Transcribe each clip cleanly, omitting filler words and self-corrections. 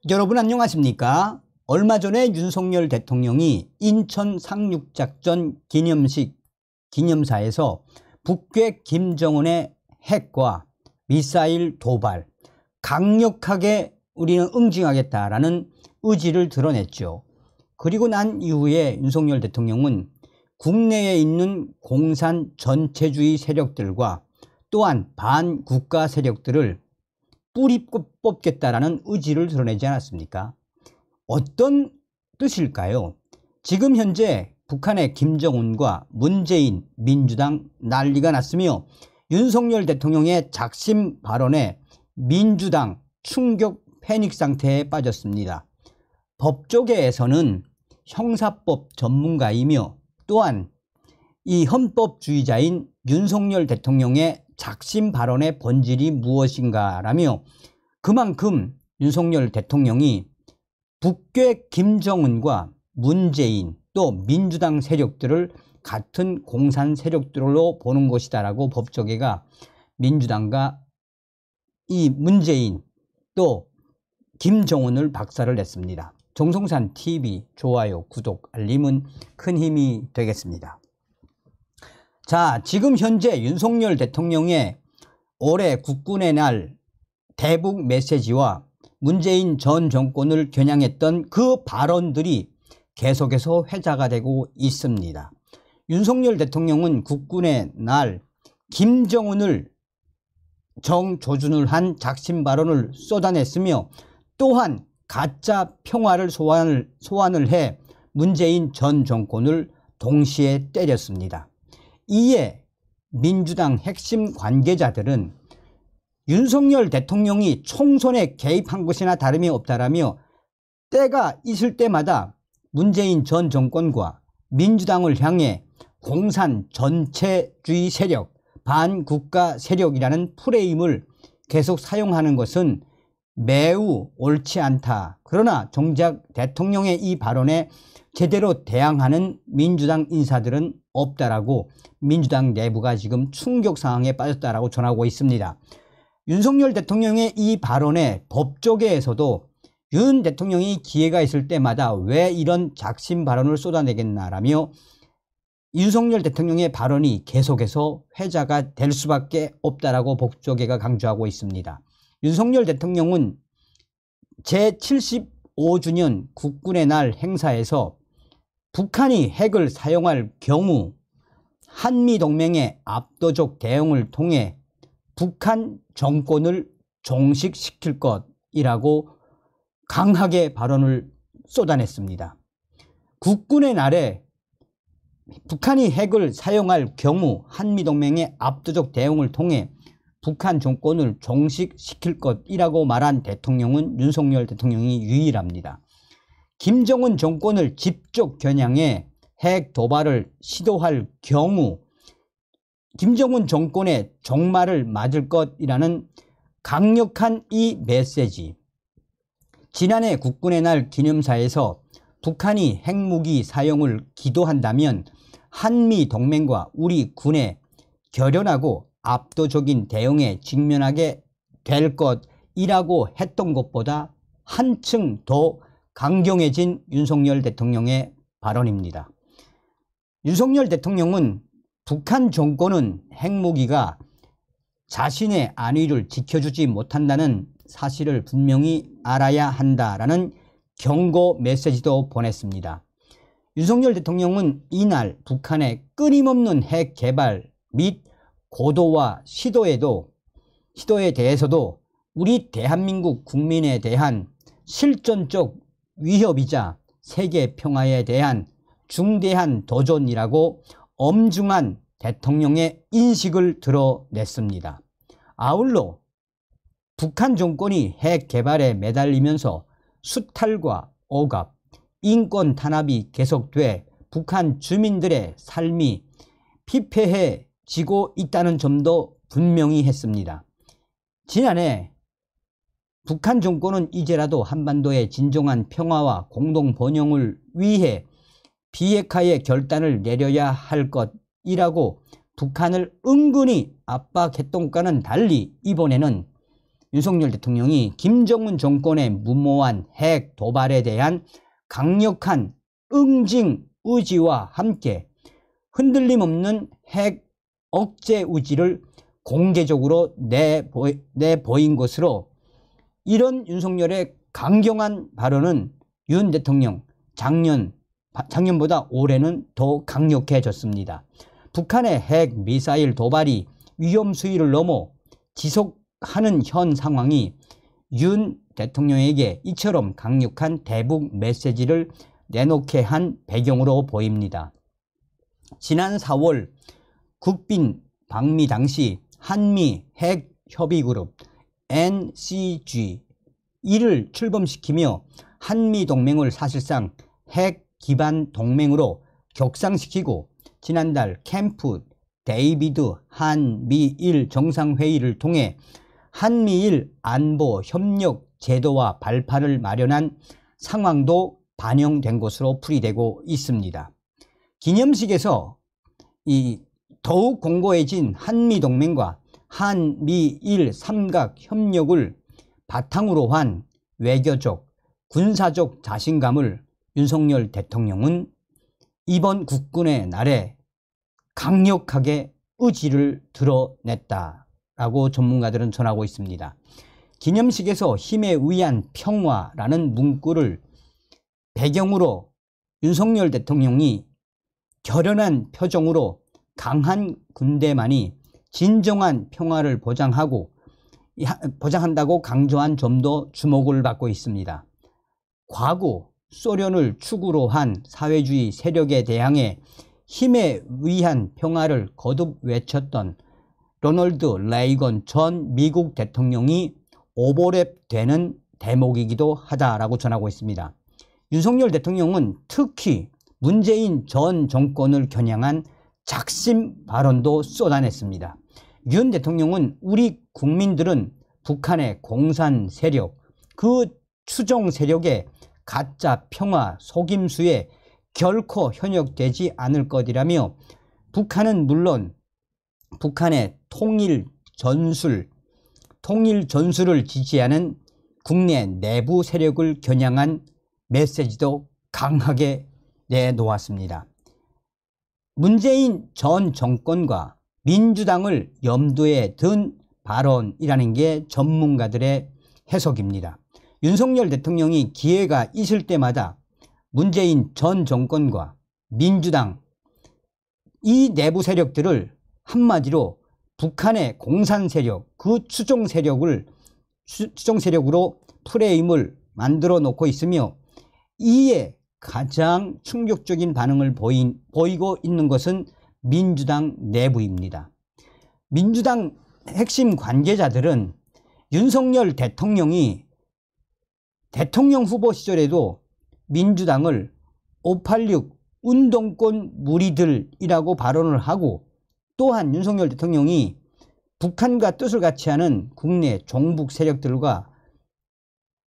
여러분 안녕하십니까? 얼마 전에 윤석열 대통령이 인천 상륙작전 기념사에서 북괴 김정은의 핵과 미사일 도발 강력하게 우리는 응징하겠다라는 의지를 드러냈죠. 그리고 난 이후에 윤석열 대통령은 국내에 있는 공산 전체주의 세력들과 또한 반국가 세력들을 뿌리 뽑겠다라는 의지를 드러내지 않았습니까? 어떤 뜻일까요? 지금 현재 북한의 김정은과 문재인 민주당 난리가 났으며 윤석열 대통령의 작심 발언에 민주당 충격 패닉 상태에 빠졌습니다. 법조계에서는 형사법 전문가이며 또한 이 헌법주의자인 윤석열 대통령의 작심 발언의 본질이 무엇인가라며 그만큼 윤석열 대통령이 북괴 김정은과 문재인 또 민주당 세력들을 같은 공산 세력들로 보는 것이다라고 법조계가 민주당과 이 문재인 또 김정은을 박살을 냈습니다. 정성산 TV 좋아요, 구독, 알림은 큰 힘이 되겠습니다. 자, 지금 현재 윤석열 대통령의 올해 국군의 날 대북 메시지와 문재인 전 정권을 겨냥했던 그 발언들이 계속해서 회자가 되고 있습니다. 윤석열 대통령은 국군의 날 김정은을 정조준을 한 작심 발언을 쏟아냈으며 또한 가짜 평화를 소환을 해 문재인 전 정권을 동시에 때렸습니다. 이에 민주당 핵심 관계자들은 윤석열 대통령이 총선에 개입한 것이나 다름이 없다라며 때가 있을 때마다 문재인 전 정권과 민주당을 향해 공산 전체주의 세력, 반국가 세력이라는 프레임을 계속 사용하는 것은 매우 옳지 않다. 그러나 정작 대통령의 이 발언에 제대로 대항하는 민주당 인사들은 없다라고 민주당 내부가 지금 충격 상황에 빠졌다라고 전하고 있습니다. 윤석열 대통령의 이 발언에 법조계에서도 윤 대통령이 기회가 있을 때마다 왜 이런 작심 발언을 쏟아내겠나라며 윤석열 대통령의 발언이 계속해서 회자가 될 수밖에 없다라고 법조계가 강조하고 있습니다. 윤석열 대통령은 제75주년 국군의 날 행사에서 북한이 핵을 사용할 경우 한미동맹의 압도적 대응을 통해 북한 정권을 종식시킬 것이라고 강하게 발언을 쏟아냈습니다. 국군의 날에 북한이 핵을 사용할 경우 한미동맹의 압도적 대응을 통해 북한 정권을 종식시킬 것이라고 말한 대통령은 윤석열 대통령이 유일합니다. 김정은 정권을 직접 겨냥해 핵 도발을 시도할 경우 김정은 정권의 종말을 맞을 것이라는 강력한 이 메시지. 지난해 국군의 날 기념사에서 북한이 핵무기 사용을 기도한다면 한미 동맹과 우리 군의 결연하고 압도적인 대응에 직면하게 될 것이라고 했던 것보다 한층 더 강경해진 윤석열 대통령의 발언입니다. 윤석열 대통령은 북한 정권은 핵무기가 자신의 안위를 지켜주지 못한다는 사실을 분명히 알아야 한다라는 경고 메시지도 보냈습니다. 윤석열 대통령은 이날 북한의 끊임없는 핵 개발 및 고도화 시도에 대해서도 우리 대한민국 국민에 대한 실존적 위협이자 세계 평화에 대한 중대한 도전이라고 엄중한 대통령의 인식을 드러냈습니다. 아울러 북한 정권이 핵 개발에 매달리면서 수탈과 억압, 인권 탄압이 계속돼 북한 주민들의 삶이 피폐해지고 있다는 점도 분명히 했습니다. 지난해 북한 정권은 이제라도 한반도의 진정한 평화와 공동 번영을 위해 비핵화의 결단을 내려야 할 것이라고 북한을 은근히 압박했던 것과는 달리 이번에는 윤석열 대통령이 김정은 정권의 무모한 핵 도발에 대한 강력한 응징 의지와 함께 흔들림 없는 핵 억제 의지를 공개적으로 내보인 것으로, 이런 윤석열의 강경한 발언은 윤 대통령 작년보다 올해는 더 강력해졌습니다. 북한의 핵 미사일 도발이 위험 수위를 넘어 지속하는 현 상황이 윤 대통령에게 이처럼 강력한 대북 메시지를 내놓게 한 배경으로 보입니다. 지난 4월 국빈 방미 당시 한미 핵협의그룹 NCG 이를 출범시키며 한미동맹을 사실상 핵 기반 동맹으로 격상시키고, 지난달 캠프 데이비드 한미일 정상회의를 통해 한미일 안보 협력 제도와 발판을 마련한 상황도 반영된 것으로 풀이되고 있습니다. 기념식에서 더욱 공고해진 한미동맹과 한미일 삼각 협력을 바탕으로 한 외교적, 군사적 자신감을 윤석열 대통령은 이번 국군의 날에 강력하게 의지를 드러냈다라고 전문가들은 전하고 있습니다. 기념식에서 힘에 의한 평화라는 문구를 배경으로 윤석열 대통령이 결연한 표정으로 강한 군대만이 진정한 평화를 보장한다고 강조한 점도 주목을 받고 있습니다. 과거 소련을 축으로 한 사회주의 세력에 대항해 힘에 의한 평화를 거듭 외쳤던 로널드 레이건 전 미국 대통령이 오버랩되는 대목이기도 하다라고 전하고 있습니다. 윤석열 대통령은 특히 문재인 전 정권을 겨냥한 작심 발언도 쏟아냈습니다. 윤 대통령은 우리 국민들은 북한의 공산 세력, 그 추종 세력의 가짜 평화 속임수에 결코 현역되지 않을 것이라며, 북한은 물론 북한의 통일 전술을 지지하는 국내 내부 세력을 겨냥한 메시지도 강하게 내놓았습니다. 문재인 전 정권과 민주당을 염두에 둔 발언이라는 게 전문가들의 해석입니다. 윤석열 대통령이 기회가 있을 때마다 문재인 전 정권과 민주당, 이 내부 세력들을 한마디로 북한의 공산 세력, 그 추종 세력으로 프레임을 만들어 놓고 있으며, 이에 가장 충격적인 반응을 보이고 있는 것은 민주당 내부입니다. 민주당 핵심 관계자들은 윤석열 대통령이 대통령 후보 시절에도 민주당을 586 운동권 무리들이라고 발언을 하고, 또한 윤석열 대통령이 북한과 뜻을 같이 하는 국내 종북 세력들과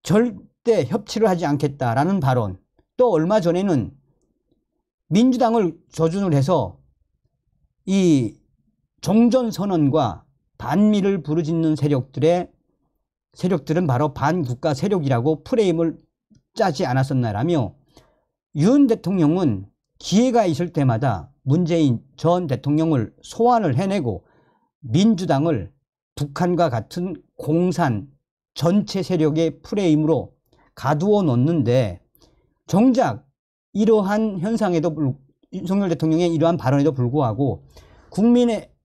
절대 협치를 하지 않겠다라는 발언, 또 얼마 전에는 민주당을 조준을 해서 이 종전선언과 반미를 부르짖는 세력들은 바로 반국가 세력이라고 프레임을 짜지 않았었나라며, 윤 대통령은 기회가 있을 때마다 문재인 전 대통령을 소환을 해내고 민주당을 북한과 같은 공산 전체 세력의 프레임으로 가두어 놓는데, 정작 이러한 현상에도 윤석열 대통령의 이러한 발언에도 불구하고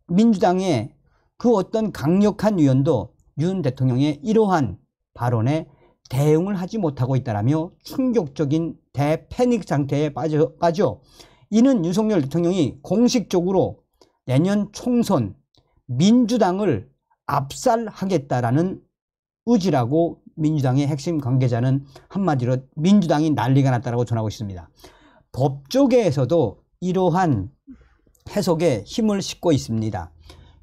민주당의 그 어떤 강력한 위원도 윤 대통령의 이러한 발언에 대응을 하지 못하고 있다라며 충격적인 대패닉 상태에 빠져 이는 윤석열 대통령이 공식적으로 내년 총선 민주당을 압살하겠다라는 의지라고 민주당의 핵심 관계자는 한마디로 민주당이 난리가 났다고 전하고 있습니다. 법조계에서도 이러한 해석에 힘을 싣고 있습니다.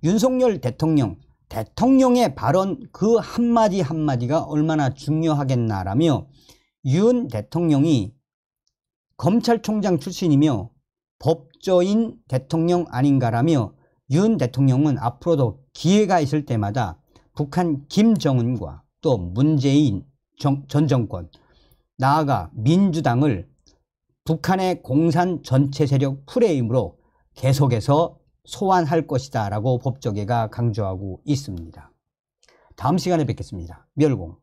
윤석열 대통령의 발언 그 한마디 한마디가 얼마나 중요하겠나라며, 윤 대통령이 검찰총장 출신이며 법조인 대통령 아닌가라며, 윤 대통령은 앞으로도 기회가 있을 때마다 북한 김정은과 또 문재인 전 정권, 나아가 민주당을 북한의 공산 전체 세력 프레임으로 계속해서 소환할 것이다 라고 법조계가 강조하고 있습니다. 다음 시간에 뵙겠습니다. 멸공.